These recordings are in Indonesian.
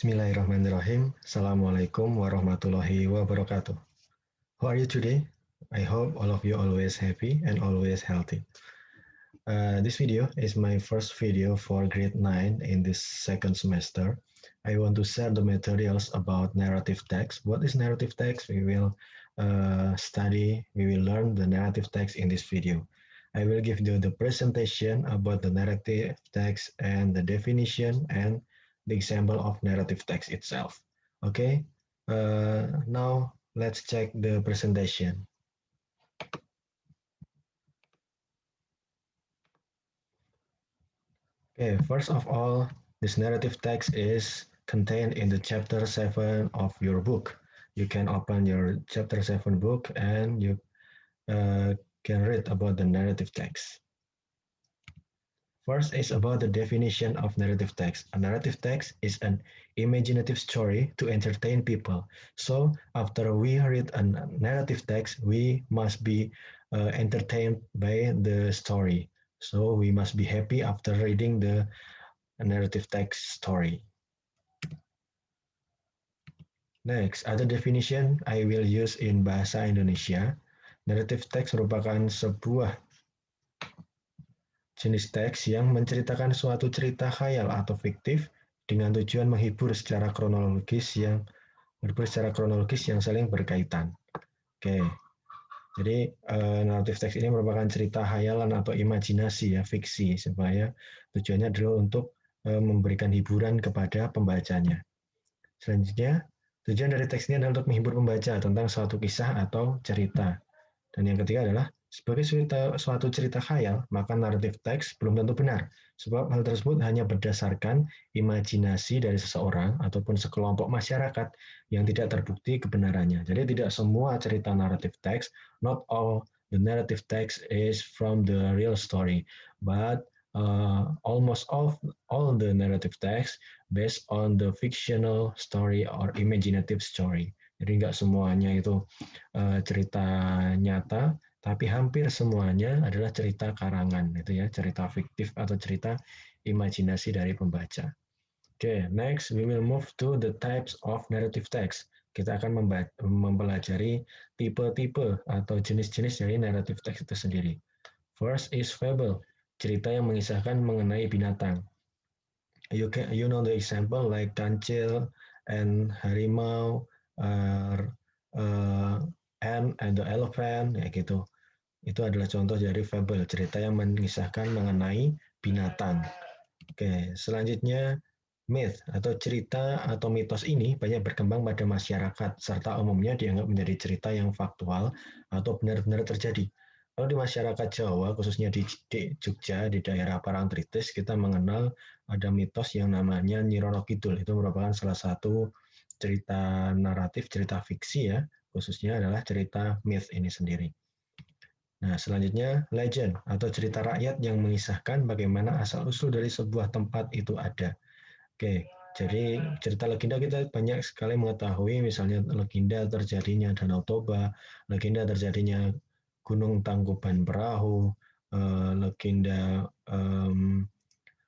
Bismillahirrahmanirrahim. Assalamualaikum warahmatullahi wabarakatuh. How are you today? I hope all of you always happy and always healthy. This video is my first video for grade 9 in this second semester. I want to share the materials about narrative text. What is narrative text? We will learn the narrative text in this video. I will give you the presentation about the narrative text and the definition and the example of narrative text itself. Okay, now let's check the presentation. Okay, first of all, this narrative text is contained in the chapter 7 of your book. You can open your chapter 7 book and you can read about the narrative text. First is about the definition of narrative text. A narrative text is an imaginative story to entertain people. So after we read a narrative text, we must be entertained by the story. So we must be happy after reading the narrative text story. Next, other definition I will use in bahasa Indonesia. Narrative text merupakan sebuah jenis teks yang menceritakan suatu cerita khayal atau fiktif dengan tujuan menghibur secara kronologis yang saling berkaitan. Oke. Jadi narrative text ini merupakan cerita khayalan atau imajinasi ya, fiksi, supaya tujuannya adalah untuk memberikan hiburan kepada pembacanya. Selanjutnya, tujuan dari teks ini adalah untuk menghibur pembaca tentang suatu kisah atau cerita. Dan yang ketiga adalah sebagai suatu cerita khayal, maka narrative text belum tentu benar, sebab hal tersebut hanya berdasarkan imajinasi dari seseorang ataupun sekelompok masyarakat yang tidak terbukti kebenarannya. Jadi tidak semua cerita narrative text, not all the narrative text is from the real story, but almost all the narrative text based on the fictional story or imaginative story. Jadi nggak semuanya itu cerita nyata, tapi hampir semuanya adalah cerita karangan, itu ya, cerita fiktif atau cerita imajinasi dari pembaca. Oke, next we will move to the types of narrative text. Kita akan mempelajari tipe-tipe atau jenis-jenis dari narrative text itu sendiri. First is fable, cerita yang mengisahkan mengenai binatang. You know the example like kancil and harimau, Anne and the Elephant, ya gitu. Itu adalah contoh dari fable, cerita yang mengisahkan mengenai binatang. Oke, selanjutnya myth atau cerita atau mitos ini banyak berkembang pada masyarakat serta umumnya dianggap menjadi cerita yang faktual atau benar-benar terjadi. Kalau di masyarakat Jawa, khususnya di Jogja, di daerah Parangtritis, kita mengenal ada mitos yang namanya Nyi Roro Kidul. Itu merupakan salah satu cerita naratif, cerita fiksi ya, khususnya adalah cerita myth ini sendiri. Nah, selanjutnya legend atau cerita rakyat yang mengisahkan bagaimana asal-usul dari sebuah tempat itu ada. Oke, jadi cerita legenda kita banyak sekali mengetahui, misalnya legenda terjadinya Danau Toba, legenda terjadinya Gunung Tangkuban Perahu, legenda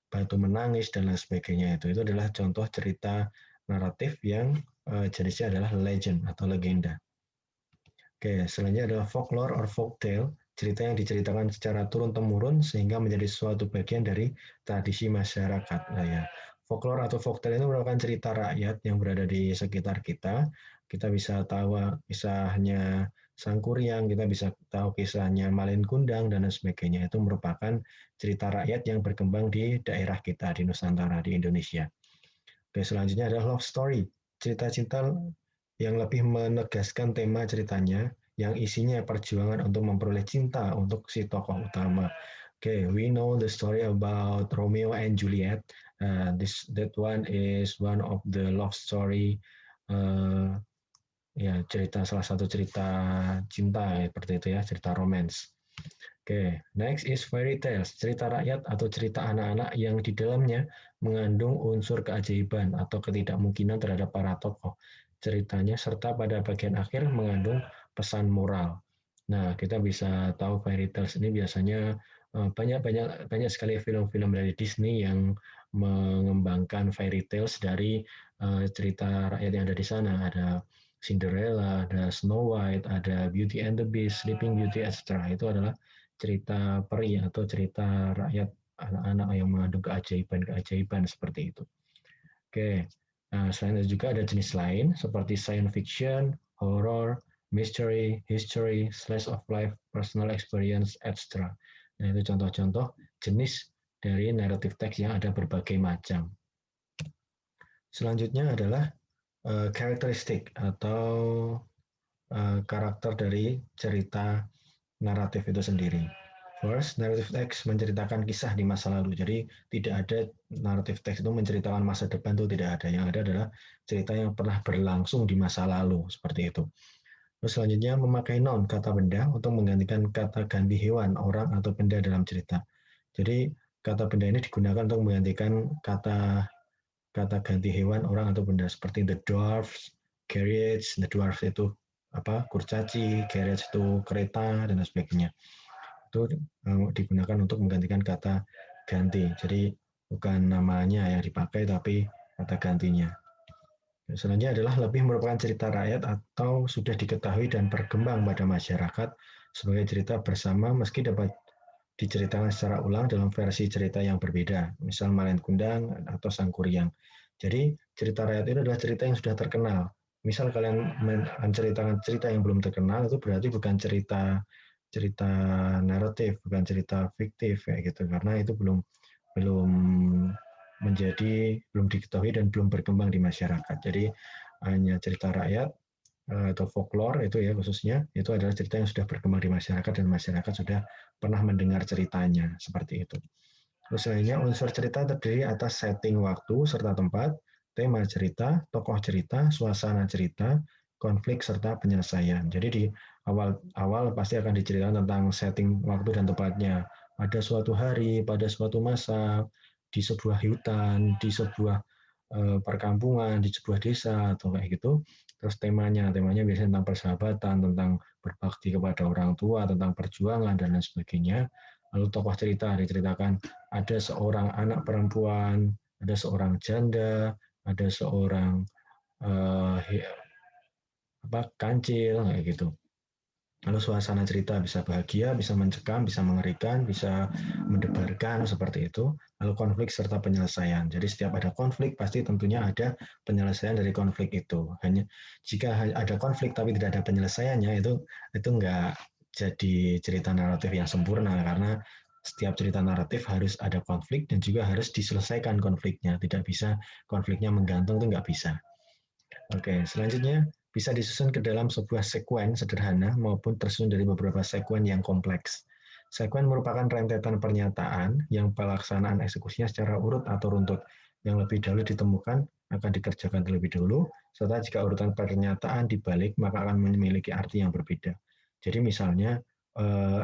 Batu Menangis, dan lain sebagainya. Itu adalah contoh cerita naratif yang jenisnya adalah legend atau legenda. Oke, selanjutnya adalah folklore or folk tale, cerita yang diceritakan secara turun-temurun sehingga menjadi suatu bagian dari tradisi masyarakat. Nah ya, folklore atau folk tale itu merupakan cerita rakyat yang berada di sekitar kita. Kita bisa tahu kisahnya Sangkuriang, kita bisa tahu kisahnya Malin Kundang, dan lain sebagainya. Itu merupakan cerita rakyat yang berkembang di daerah kita, di Nusantara, di Indonesia. Oke, selanjutnya adalah love story, cerita-cerita yang lebih menegaskan tema ceritanya, yang isinya perjuangan untuk memperoleh cinta untuk si tokoh utama. Okay, we know the story about Romeo and Juliet. That one is one of the love story. Ya, salah satu cerita cinta seperti itu ya, cerita romance. Oke, next is fairy tales, cerita rakyat atau cerita anak-anak yang di dalamnya mengandung unsur keajaiban atau ketidakmungkinan terhadap para tokoh. Ceritanya serta pada bagian akhir mengandung pesan moral. Nah, kita bisa tahu fairy tales ini biasanya banyak sekali film-film dari Disney yang mengembangkan fairy tales dari cerita rakyat yang ada di sana. Ada Cinderella, ada Snow White, ada Beauty and the Beast, Sleeping Beauty, etc. Itu adalah cerita peri atau cerita rakyat anak-anak yang mengandung keajaiban-keajaiban seperti itu. Oke, nah, selain itu juga ada jenis lain seperti science fiction, horror, mystery, history, slice of life, personal experience, etc. Nah, itu contoh-contoh jenis dari narrative text yang ada berbagai macam. Selanjutnya adalah karakteristik atau karakter dari cerita naratif itu sendiri. First, narrative text menceritakan kisah di masa lalu. Jadi tidak ada narrative text itu menceritakan masa depan, itu tidak ada. Yang ada adalah cerita yang pernah berlangsung di masa lalu, seperti itu. Terus selanjutnya memakai noun, kata benda, untuk menggantikan kata ganti hewan, orang, atau benda dalam cerita. Jadi kata benda ini digunakan untuk menggantikan kata kata ganti hewan, orang, atau benda seperti the dwarfs, carriage, the dwarfs itu kurcaci, carriage itu kereta, dan sebagainya. Itu digunakan untuk menggantikan kata ganti. Jadi bukan namanya yang dipakai, tapi kata gantinya. Selanjutnya adalah lebih merupakan cerita rakyat atau sudah diketahui dan berkembang pada masyarakat sebagai cerita bersama meski dapat diceritakan secara ulang dalam versi cerita yang berbeda, misal Malin Kundang atau Sangkuriang. Jadi cerita rakyat itu adalah cerita yang sudah terkenal. Misal kalian menceritakan cerita yang belum terkenal, itu berarti bukan cerita cerita naratif, bukan cerita fiktif kayak gitu, karena itu belum belum belum diketahui dan belum berkembang di masyarakat. Jadi hanya cerita rakyat atau folklore itu ya khususnya itu adalah cerita yang sudah berkembang di masyarakat dan masyarakat sudah pernah mendengar ceritanya seperti itu. Terus lainnya unsur cerita terdiri atas setting waktu serta tempat, tema cerita, tokoh cerita, suasana cerita, konflik serta penyelesaian. Jadi di awal pasti akan diceritakan tentang setting waktu dan tempatnya. Pada suatu hari, pada suatu masa, di sebuah hutan, di sebuah perkampungan, di sebuah desa atau kayak gitu. Terus temanya biasanya tentang persahabatan, tentang berbakti kepada orang tua, tentang perjuangan dan lain sebagainya. Lalu tokoh cerita diceritakan ada seorang anak perempuan, ada seorang janda, ada seorang uh, kancil kayak gitu. Lalu suasana cerita bisa bahagia, bisa mencekam, bisa mengerikan, bisa mendebarkan seperti itu. Lalu konflik serta penyelesaian. Jadi setiap ada konflik pasti tentunya ada penyelesaian dari konflik itu. Hanya jika ada konflik tapi tidak ada penyelesaiannya itu enggak jadi cerita naratif yang sempurna karena setiap cerita naratif harus ada konflik dan juga harus diselesaikan konfliknya. Tidak bisa konfliknya menggantung itu enggak bisa. Oke, selanjutnya bisa disusun ke dalam sebuah sekuen sederhana maupun tersusun dari beberapa sekuen yang kompleks. Sekuen merupakan rentetan pernyataan yang pelaksanaan eksekusinya secara urut atau runtut. Yang lebih dahulu ditemukan akan dikerjakan terlebih dahulu, serta jika urutan pernyataan dibalik maka akan memiliki arti yang berbeda. Jadi misalnya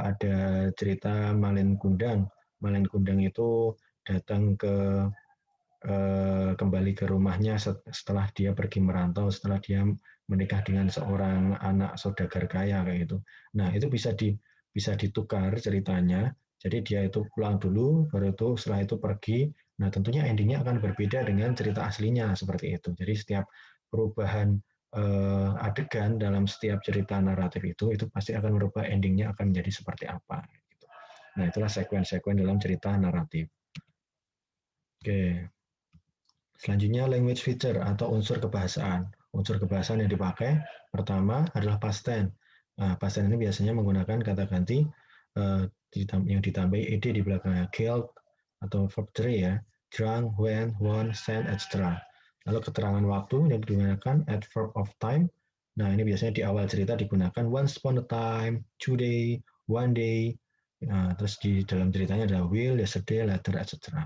ada cerita Malin Kundang. Malin Kundang itu datang kembali ke rumahnya setelah dia pergi merantau, setelah dia menikah dengan seorang anak saudagar kaya kayak gitu. Nah, itu bisa ditukar ceritanya. Jadi dia itu pulang dulu, baru itu setelah itu pergi. Nah, tentunya endingnya akan berbeda dengan cerita aslinya seperti itu. Jadi setiap perubahan adegan dalam setiap cerita naratif itu pasti akan merubah endingnya akan menjadi seperti apa. Gitu. Nah, itulah sekuen-sekuen dalam cerita naratif. Oke. Selanjutnya language feature atau unsur kebahasaan. Unsur kebahasaan yang dipakai pertama adalah past tense. Nah, past tense ini biasanya menggunakan kata ganti yang ditambahi ed di belakangnya, killed atau verb 3 ya, drunk, went, won, sent, etc. Lalu keterangan waktu yang digunakan adverb of time. Nah, ini biasanya di awal cerita digunakan once upon a time, today, one day. Nah, terus di dalam ceritanya ada will, yesterday, later, etc.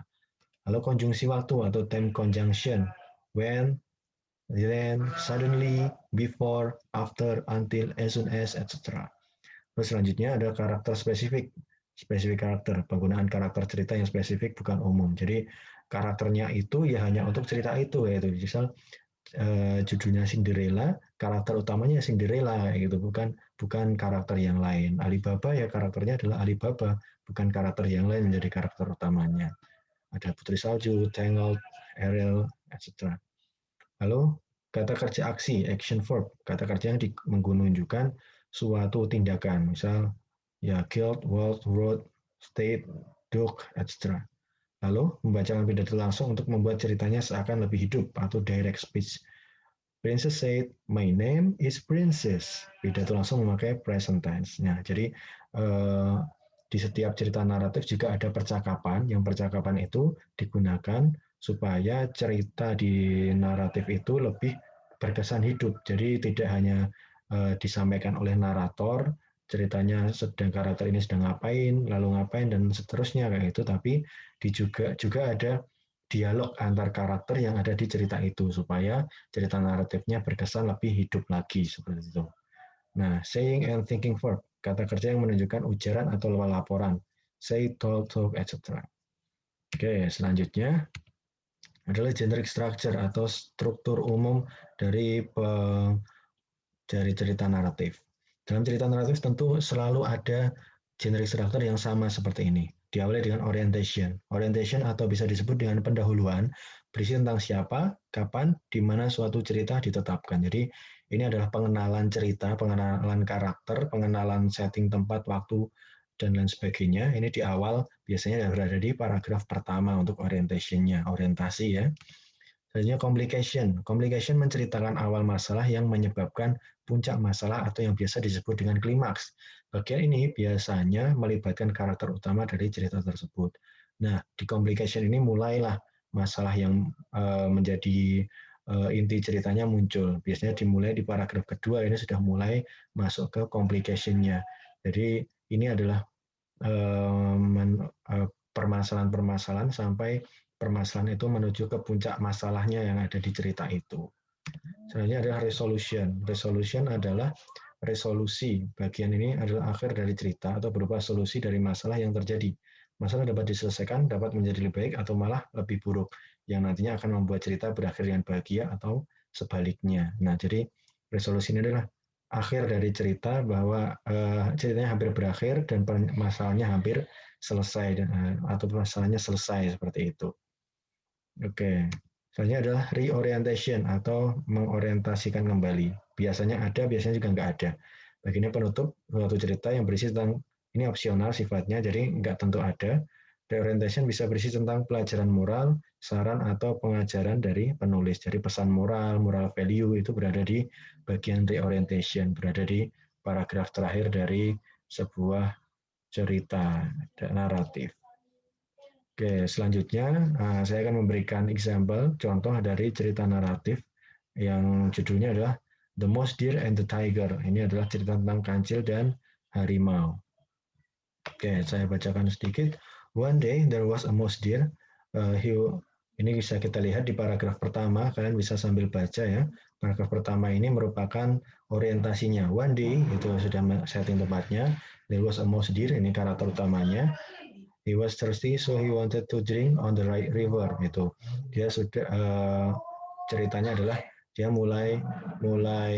Lalu konjungsi waktu atau time conjunction. When, then, suddenly, before, after, until, as soon as, etc. Terus selanjutnya ada karakter spesifik. Spesifik karakter, penggunaan karakter cerita yang spesifik bukan umum. Jadi karakternya itu ya hanya untuk cerita itu, yaitu misal judulnya Cinderella, karakter utamanya Cinderella gitu, bukan karakter yang lain. Alibaba ya karakternya adalah Alibaba, bukan karakter yang lain menjadi karakter utamanya. Ada Putri Salju, Tangled, Ariel, etc. Lalu kata kerja aksi, action verb, kata kerja yang menunjukkan suatu tindakan, misal ya killed, walked, wrote, stayed, dug, etc. Lalu membacakan pidato langsung untuk membuat ceritanya seakan lebih hidup atau direct speech. Princess said, "My name is Princess." Pidato langsung memakai present tense. Nah, jadi di setiap cerita naratif juga ada percakapan. Yang percakapan itu digunakan supaya cerita di naratif itu lebih berkesan hidup. Jadi tidak hanya disampaikan oleh narator, ceritanya sedang karakter ini sedang ngapain, lalu ngapain dan seterusnya kayak itu, tapi juga ada dialog antar karakter yang ada di cerita itu supaya cerita naratifnya berkesan lebih hidup lagi seperti itu. Nah, saying and thinking verb, kata kerja yang menunjukkan ujaran atau laporan. Say, talk, talk, etc. Oke, selanjutnya adalah generic structure atau struktur umum dari cerita naratif. Dalam cerita naratif tentu selalu ada generic structure yang sama seperti ini. Diawali dengan orientation. Orientation atau bisa disebut dengan pendahuluan berisi tentang siapa, kapan, di mana suatu cerita ditetapkan. Jadi ini adalah pengenalan cerita, pengenalan karakter, pengenalan setting tempat, waktu, dan lain sebagainya. Ini di awal biasanya berada di paragraf pertama untuk orientation-nya, orientasi ya. Selanjutnya complication. Complication menceritakan awal masalah yang menyebabkan puncak masalah atau yang biasa disebut dengan klimaks. Bagian ini biasanya melibatkan karakter utama dari cerita tersebut. Nah, di complication ini mulailah masalah yang menjadi inti ceritanya muncul. Biasanya dimulai di paragraf kedua, ini sudah mulai masuk ke complication-nya. Jadi ini adalah permasalahan-permasalahan sampai permasalahan itu menuju ke puncak masalahnya yang ada di cerita itu. Selanjutnya adalah resolution. Resolution adalah resolusi. Bagian ini adalah akhir dari cerita atau berupa solusi dari masalah yang terjadi. Masalah dapat diselesaikan, dapat menjadi lebih baik atau malah lebih buruk, yang nantinya akan membuat cerita berakhir dengan bahagia atau sebaliknya. Nah, jadi resolusi ini adalah akhir dari cerita bahwa ceritanya hampir berakhir dan masalahnya hampir selesai atau masalahnya selesai seperti itu. Oke. Selanjutnya adalah reorientation atau mengorientasikan kembali. Biasanya ada, biasanya juga nggak ada. Bagiannya penutup suatu cerita yang berisi tentang ini opsional sifatnya, jadi nggak tentu ada. Reorientation bisa berisi tentang pelajaran moral, saran atau pengajaran dari penulis. Jadi pesan moral, moral value itu berada di bagian reorientation, berada di paragraf terakhir dari sebuah cerita naratif. Oke, selanjutnya saya akan memberikan example, contoh dari cerita naratif yang judulnya adalah The Mouse Deer and the Tiger. Ini adalah cerita tentang kancil dan harimau. Oke, saya bacakan sedikit. One day there was a mouse deer. Ini bisa kita lihat di paragraf pertama, kalian bisa sambil baca ya. Paragraf pertama ini merupakan orientasinya. One day, itu sudah setting tempatnya. There was a mouse deer, ini karakter utamanya. He was thirsty, so he wanted to drink on the right river. Itu dia sudah ceritanya adalah dia mulai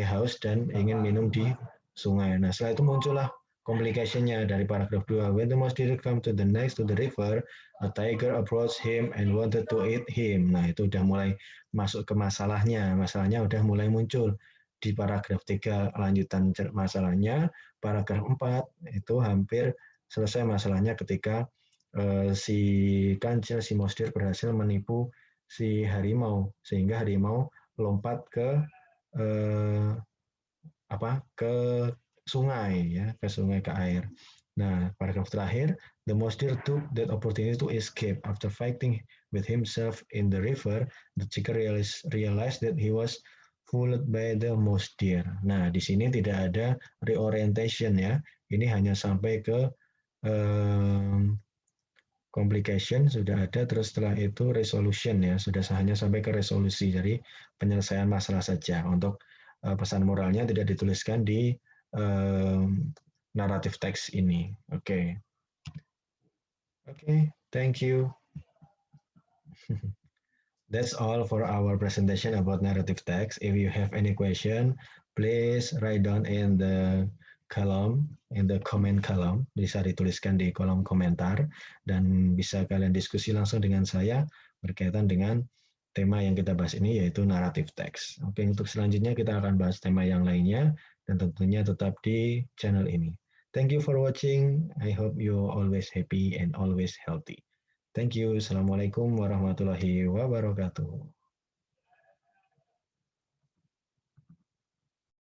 haus dan ingin minum di sungai. Nah, setelah itu muncullah complication-nya dari paragraf 2. When the mouse did come to the next to the river, a tiger approached him and wanted to eat him. Nah, itu udah mulai masuk ke masalahnya. Masalahnya udah mulai muncul di paragraf 3 lanjutan masalahnya. Paragraf 4 itu hampir selesai masalahnya ketika si kancil, si Mosdir berhasil menipu si harimau sehingga harimau lompat ke ke sungai ya, ke sungai, ke air. Nah, paragraf terakhir, the Mosdir took that opportunity to escape after fighting with himself in the river. The chicken realized that he was fooled by the Mosdir. Nah, di sini tidak ada reorientation ya. Ini hanya sampai ke complication sudah ada, terus setelah itu resolution ya, sudah hanya sampai ke resolusi, jadi penyelesaian masalah saja. Untuk pesan moralnya tidak dituliskan di naratif teks ini. Oke. Oke, thank you. That's all for our presentation about narrative text. If you have any question, please write down in the column, in the comment column, bisa dituliskan di kolom komentar, dan bisa kalian diskusi langsung dengan saya berkaitan dengan tema yang kita bahas ini, yaitu narrative text. Oke, untuk selanjutnya kita akan bahas tema yang lainnya, dan tentunya tetap di channel ini. Thank you for watching. I hope you always happy and always healthy. Thank you. Assalamualaikum warahmatullahi wabarakatuh.